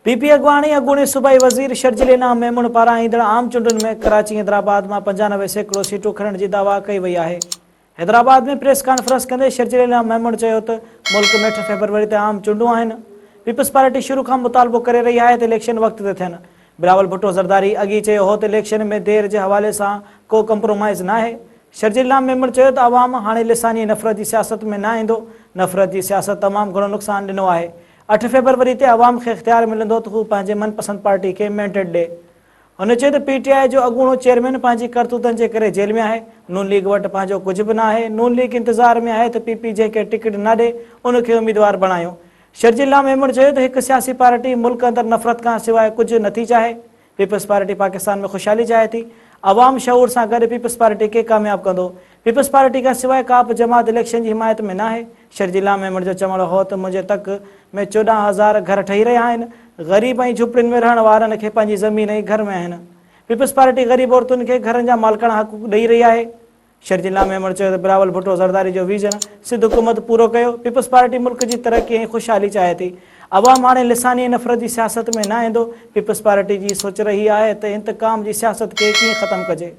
PP Agwani अॻूणे सूबाई वज़ीर शर्जील इनाम मेमून पारां ईंदड़ आम चूंडुनि में कराची हैदराबाद में 95% सीटूं खणण जी दावा कई वई आहे। हैदराबाद में प्रेस कॉन्फ्रेंस कंदे शर्जील इनाम मेमून चयो त मुल्क में 8 फरवरी ते आम चूंडूं आहिनि। पीपल्स पार्टी शुरू खां मुतालबो करे रही आहे त इलेक्शन वक़्त ते थियनि। बिलावल भुट्टो ज़रदारी अॻी चयो हो त इलेक्शन में देर जे हवाले सां को कंप्रोमाइज़ न आहे। शर्जील इनाम मेमून चयो त अवाम हाणे लिसानी नफ़रत जी सियासत में न ईंदो। नफ़रत जी सियासत तमामु घणो नुक़सान ॾिनो आहे। 8 फरवरी ते अवाम खे इख़्तियार मिलंदो त हू पंहिंजे मनपसंद पार्टी खे मैंडेट ॾे। हुन चयो त पीटीआई जो अॻूणो चेयरमैन पंहिंजी करतूतनि जे करे जेल में आहे। नून लीग वटि पंहिंजो कुझु बि न आहे। नून लीग इंतज़ार में आहे त पीपी जंहिंखे टिकट न ॾे उनखे उम्मीदवार बणायो। शर्जील इनाम मेमून चयो त हिकु सियासी पार्टी मुल्क अंदरि नफ़रत खां सवाइ कुझु नथी चाहे। पीपल्स पार्टी पाकिस्तान में ख़ुशहाली चाहे थी। अवाम शऊर सां गॾु पीपल्स पार्टी खे कामयाबु कंदो। पीपल्स पार्टी खां सवाइ का बि जमात इलेक्शन जी हिमायत में न आहे। शर्जील इनाम मेमून जो चवणु हो त मुंहिंजे तक में 14,000 घर ठही रहिया आहिनि। ग़रीब ऐं झुपड़ियुनि में रहण वारनि खे पंहिंजी ज़मीन ऐं घर में आहिनि। पीपल्स पार्टी ग़रीब औरतुनि खे घरनि जा मालिकाना हक़ ॾेई रही आहे। शर्जील इनाम मेमून चयो त बिलावल भुट्टो ज़रदारी जो विज़न सिंध हुकूमत पूरो कयो। पीपल्स पार्टी मुल्क जी तरक़ी ऐं ख़ुशहाली चाहे थी। अवाम हाणे लिसानी ऐं नफ़रत जी सियासत में न ईंदो। पीपल्स पार्टी जी सोच रही आहे त इंतकाम जी सियासत खे कीअं ख़तमु कजे।